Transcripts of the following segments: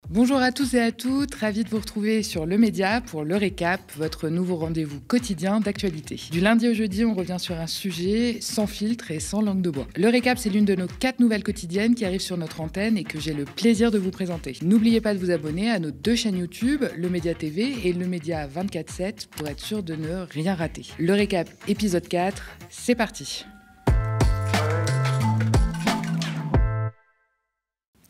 Bonjour à tous et à toutes, ravi de vous retrouver sur Le Média pour Le Récap, votre nouveau rendez-vous quotidien d'actualité. Du lundi au jeudi, on revient sur un sujet sans filtre et sans langue de bois. Le Récap, c'est l'une de nos 4 nouvelles quotidiennes qui arrivent sur notre antenne et que j'ai le plaisir de vous présenter. N'oubliez pas de vous abonner à nos 2 chaînes YouTube, Le Média TV et Le Média 24/7 pour être sûr de ne rien rater. Le Récap, épisode 4, c'est parti.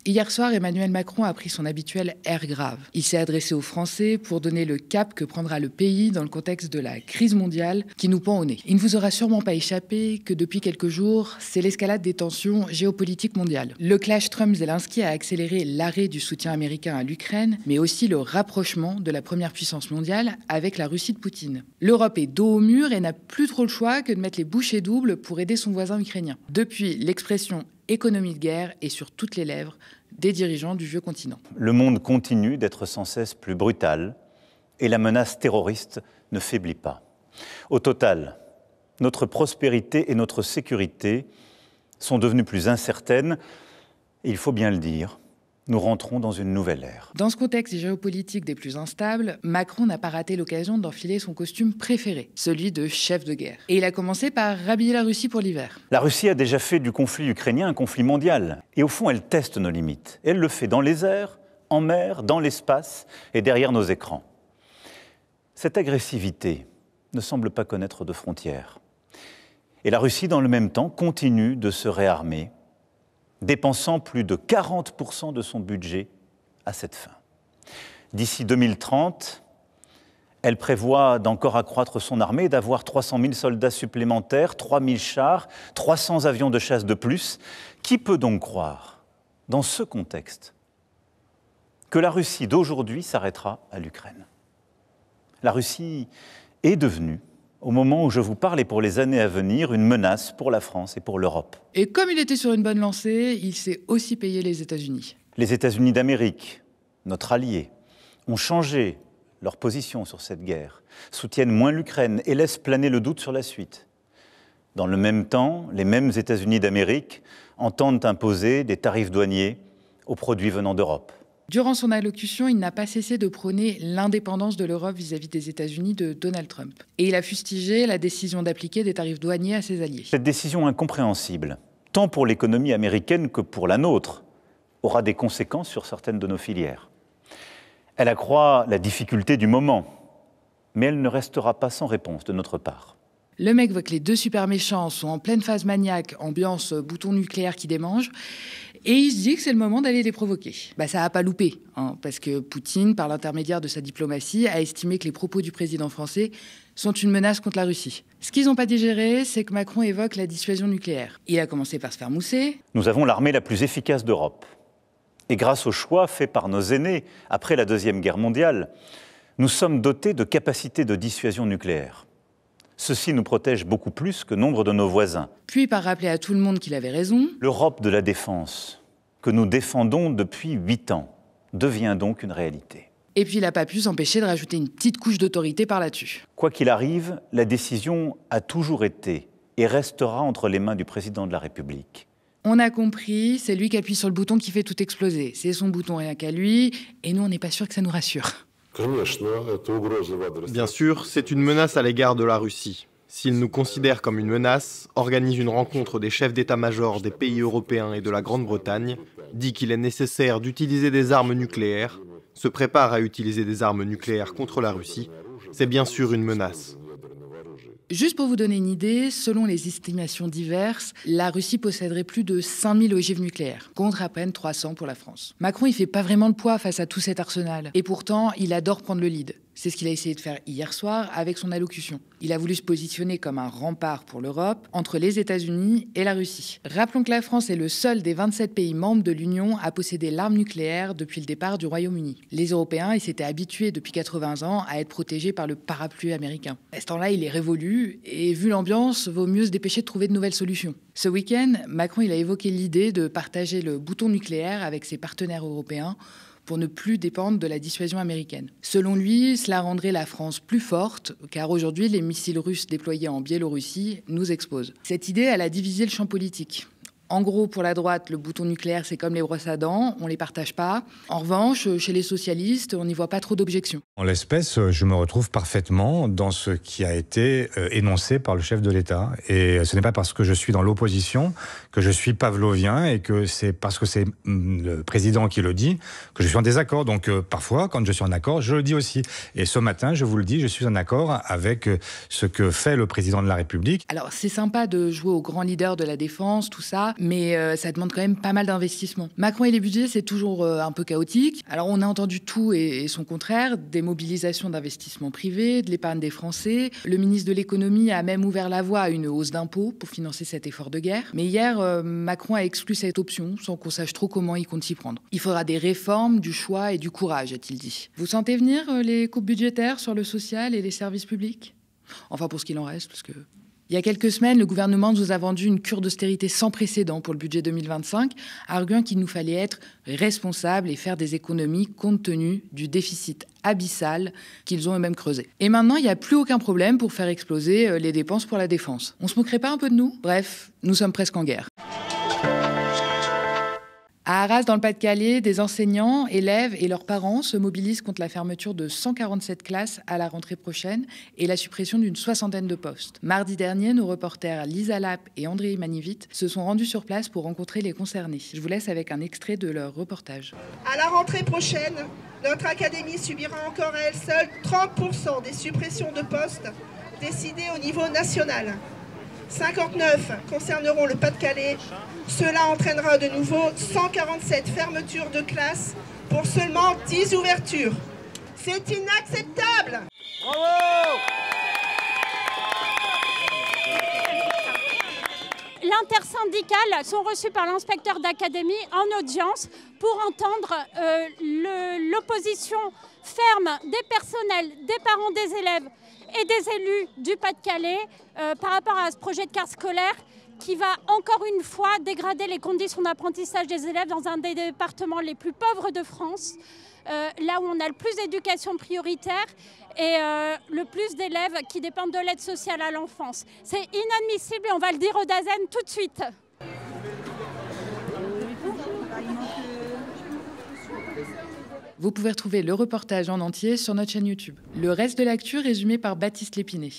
Hier soir, Emmanuel Macron a pris son habituel air grave. Il s'est adressé aux Français pour donner le cap que prendra le pays dans le contexte de la crise mondiale qui nous pend au nez. Il ne vous aura sûrement pas échappé que depuis quelques jours, c'est l'escalade des tensions géopolitiques mondiales. Le clash Trump-Zelensky a accéléré l'arrêt du soutien américain à l'Ukraine, mais aussi le rapprochement de la première puissance mondiale avec la Russie de Poutine. L'Europe est dos au mur et n'a plus trop le choix que de mettre les bouchées doubles pour aider son voisin ukrainien. Depuis, l'expression « économie de guerre » est sur toutes les lèvres des dirigeants du vieux continent. Le monde continue d'être sans cesse plus brutal et la menace terroriste ne faiblit pas. Au total, notre prospérité et notre sécurité sont devenues plus incertaines et il faut bien le dire, nous rentrons dans une nouvelle ère. Dans ce contexte géopolitique des plus instables, Macron n'a pas raté l'occasion d'enfiler son costume préféré, celui de chef de guerre. Et il a commencé par rhabiller la Russie pour l'hiver. La Russie a déjà fait du conflit ukrainien un conflit mondial. Et au fond, elle teste nos limites. Elle le fait dans les airs, en mer, dans l'espace et derrière nos écrans. Cette agressivité ne semble pas connaître de frontières. Et la Russie, dans le même temps, continue de se réarmer, dépensant plus de 40% de son budget à cette fin. D'ici 2030, elle prévoit d'encore accroître son armée, d'avoir 300 000 soldats supplémentaires, 3 000 chars, 300 avions de chasse de plus. Qui peut donc croire, dans ce contexte, que la Russie d'aujourd'hui s'arrêtera à l'Ukraine ? La Russie est devenue, au moment où je vous parle et pour les années à venir, une menace pour la France et pour l'Europe. Et comme il était sur une bonne lancée, il s'est aussi payé les États-Unis. Les États-Unis d'Amérique, notre allié, ont changé leur position sur cette guerre, soutiennent moins l'Ukraine et laissent planer le doute sur la suite. Dans le même temps, les mêmes États-Unis d'Amérique entendent imposer des tarifs douaniers aux produits venant d'Europe. Durant son allocution, il n'a pas cessé de prôner l'indépendance de l'Europe vis-à-vis des États-Unis de Donald Trump. Et il a fustigé la décision d'appliquer des tarifs douaniers à ses alliés. Cette décision incompréhensible, tant pour l'économie américaine que pour la nôtre, aura des conséquences sur certaines de nos filières. Elle accroît la difficulté du moment, mais elle ne restera pas sans réponse de notre part. Le mec voit que les 2 super méchants sont en pleine phase maniaque, ambiance bouton nucléaire qui démange, et il se dit que c'est le moment d'aller les provoquer. Ça n'a pas loupé, parce que Poutine, par l'intermédiaire de sa diplomatie, a estimé que les propos du président français sont une menace contre la Russie. Ce qu'ils n'ont pas digéré, c'est que Macron évoque la dissuasion nucléaire. Il a commencé par se faire mousser. Nous avons l'armée la plus efficace d'Europe. Et grâce au choix fait par nos aînés après la Deuxième Guerre mondiale, nous sommes dotés de capacités de dissuasion nucléaire. Ceci nous protège beaucoup plus que nombre de nos voisins. Puis, par rappeler à tout le monde qu'il avait raison, l'Europe de la défense, que nous défendons depuis 8 ans, devient donc une réalité. Et puis, il n'a pas pu s'empêcher de rajouter une petite couche d'autorité par là-dessus. Quoi qu'il arrive, la décision a toujours été et restera entre les mains du président de la République. On a compris, c'est lui qui appuie sur le bouton qui fait tout exploser. C'est son bouton rien qu'à lui, et nous, on n'est pas sûr que ça nous rassure. Bien sûr, c'est une menace à l'égard de la Russie. S'il nous considère comme une menace, organise une rencontre des chefs d'état-major des pays européens et de la Grande-Bretagne, dit qu'il est nécessaire d'utiliser des armes nucléaires, se prépare à utiliser des armes nucléaires contre la Russie, c'est bien sûr une menace. Juste pour vous donner une idée, selon les estimations diverses, la Russie posséderait plus de 5000 ogives nucléaires, contre à peine 300 pour la France. Macron, il fait pas vraiment le poids face à tout cet arsenal. Et pourtant, il adore prendre le lead. C'est ce qu'il a essayé de faire hier soir avec son allocution. Il a voulu se positionner comme un rempart pour l'Europe entre les États-Unis et la Russie. Rappelons que la France est le seul des 27 pays membres de l'Union à posséder l'arme nucléaire depuis le départ du Royaume-Uni. Les Européens, ils s'étaient habitués depuis 80 ans à être protégés par le parapluie américain. À ce temps-là, il est révolu et vu l'ambiance, vaut mieux se dépêcher de trouver de nouvelles solutions. Ce week-end, Macron il a évoqué l'idée de partager le bouton nucléaire avec ses partenaires européens pour ne plus dépendre de la dissuasion américaine. Selon lui, cela rendrait la France plus forte, car aujourd'hui, les missiles russes déployés en Biélorussie nous exposent. Cette idée, elle a divisé le champ politique. En gros, pour la droite, le bouton nucléaire, c'est comme les brosses à dents, on ne les partage pas. En revanche, chez les socialistes, on n'y voit pas trop d'objections. En l'espèce, je me retrouve parfaitement dans ce qui a été énoncé par le chef de l'État. Et ce n'est pas parce que je suis dans l'opposition que je suis pavlovien et que c'est parce que c'est le président qui le dit que je suis en désaccord. Donc parfois, quand je suis en accord, je le dis aussi. Et ce matin, je vous le dis, je suis en accord avec ce que fait le président de la République. Alors, c'est sympa de jouer au grand leader de la défense, tout ça, mais ça demande quand même pas mal d'investissements. Macron et les budgets, c'est toujours un peu chaotique. Alors, on a entendu tout et son contraire, des mobilisations d'investissements privés, de l'épargne des Français. Le ministre de l'économie a même ouvert la voie à une hausse d'impôts pour financer cet effort de guerre. Mais hier, Macron a exclu cette option sans qu'on sache trop comment il compte s'y prendre. Il faudra des réformes, du choix et du courage, a-t-il dit. Vous sentez venir les coupes budgétaires sur le social et les services publics ? Enfin, pour ce qu'il en reste, parce que... Il y a quelques semaines, le gouvernement nous a vendu une cure d'austérité sans précédent pour le budget 2025, arguant qu'il nous fallait être responsables et faire des économies compte tenu du déficit abyssal qu'ils ont eux-mêmes creusé. Et maintenant, il n'y a plus aucun problème pour faire exploser les dépenses pour la défense. On se moquerait pas un peu de nous ? Bref, nous sommes presque en guerre. À Arras, dans le Pas-de-Calais, des enseignants, élèves et leurs parents se mobilisent contre la fermeture de 147 classes à la rentrée prochaine et la suppression d'une 60aine de postes. Mardi dernier, nos reporters Lisa Lapp et André Manivit se sont rendus sur place pour rencontrer les concernés. Je vous laisse avec un extrait de leur reportage. À la rentrée prochaine, notre académie subira encore à elle seule 30% des suppressions de postes décidées au niveau national. 59 concerneront le Pas-de-Calais. Cela entraînera de nouveau 147 fermetures de classes pour seulement 10 ouvertures. C'est inacceptable! Bravo! L'intersyndicale sont reçus par l'inspecteur d'académie en audience pour entendre l'opposition ferme des personnels, des parents des élèves et des élus du Pas-de-Calais par rapport à ce projet de carte scolaire qui va encore une fois dégrader les conditions d'apprentissage des élèves dans un des départements les plus pauvres de France, là où on a le plus d'éducation prioritaire et le plus d'élèves qui dépendent de l'aide sociale à l'enfance. C'est inadmissible et on va le dire aux Dasen tout de suite. Vous pouvez retrouver le reportage en entier sur notre chaîne YouTube. Le reste de l'actu résumé par Baptiste Lépiné.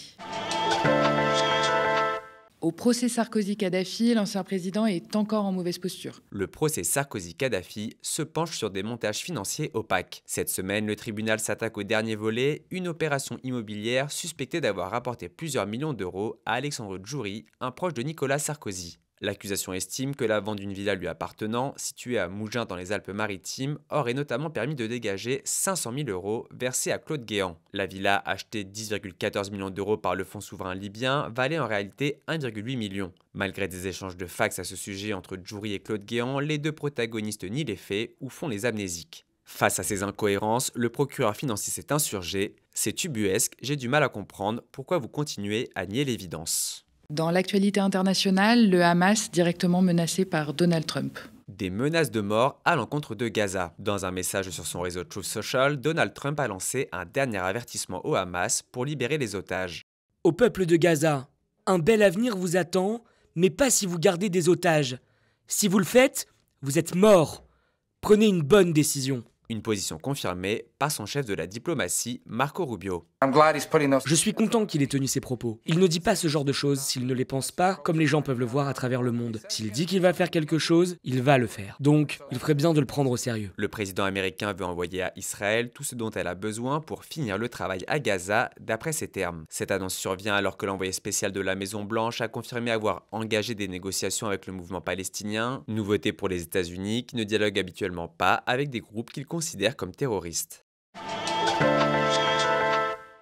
Au procès Sarkozy-Kadhafi, l'ancien président est encore en mauvaise posture. Le procès Sarkozy-Kadhafi se penche sur des montages financiers opaques. Cette semaine, le tribunal s'attaque au dernier volet, une opération immobilière suspectée d'avoir rapporté plusieurs millions d'euros à Alexandre Djouri, un proche de Nicolas Sarkozy. L'accusation estime que la vente d'une villa lui appartenant, située à Mougins dans les Alpes-Maritimes, aurait notamment permis de dégager 500 000 euros versés à Claude Guéant. La villa, achetée 10,14 millions d'euros par le fonds souverain libyen, valait en réalité 1,8 million. Malgré des échanges de fax à ce sujet entre Djouri et Claude Guéant, les deux protagonistes nient les faits ou font les amnésiques. Face à ces incohérences, le procureur financier s'est insurgé. C'est ubuesque, j'ai du mal à comprendre pourquoi vous continuez à nier l'évidence. Dans l'actualité internationale, le Hamas directement menacé par Donald Trump. Des menaces de mort à l'encontre de Gaza. Dans un message sur son réseau Truth Social, Donald Trump a lancé un dernier avertissement au Hamas pour libérer les otages. Au peuple de Gaza, un bel avenir vous attend, mais pas si vous gardez des otages. Si vous le faites, vous êtes morts. Prenez une bonne décision. Une position confirmée par son chef de la diplomatie, Marco Rubio. Je suis content qu'il ait tenu ses propos. Il ne dit pas ce genre de choses s'il ne les pense pas, comme les gens peuvent le voir à travers le monde. S'il dit qu'il va faire quelque chose, il va le faire. Donc, il ferait bien de le prendre au sérieux. Le président américain veut envoyer à Israël tout ce dont elle a besoin pour finir le travail à Gaza, d'après ses termes. Cette annonce survient alors que l'envoyé spécial de la Maison-Blanche a confirmé avoir engagé des négociations avec le mouvement palestinien, nouveauté pour les États-Unis qui ne dialoguent habituellement pas avec des groupes qu'ils considèrent comme terroristes.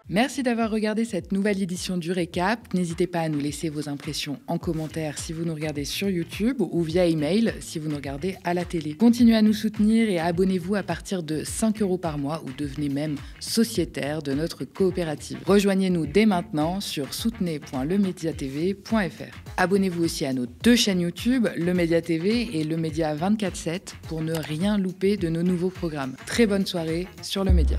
Merci d'avoir regardé cette nouvelle édition du Récap. N'hésitez pas à nous laisser vos impressions en commentaire si vous nous regardez sur YouTube ou via email si vous nous regardez à la télé. Continuez à nous soutenir et abonnez-vous à partir de 5 € par mois ou devenez même sociétaire de notre coopérative. Rejoignez-nous dès maintenant sur soutenez.lemediatv.fr. Abonnez-vous aussi à nos deux chaînes YouTube, Le Média TV et Le Média 24/7 pour ne rien louper de nos nouveaux programmes. Très bonne soirée sur Le Média.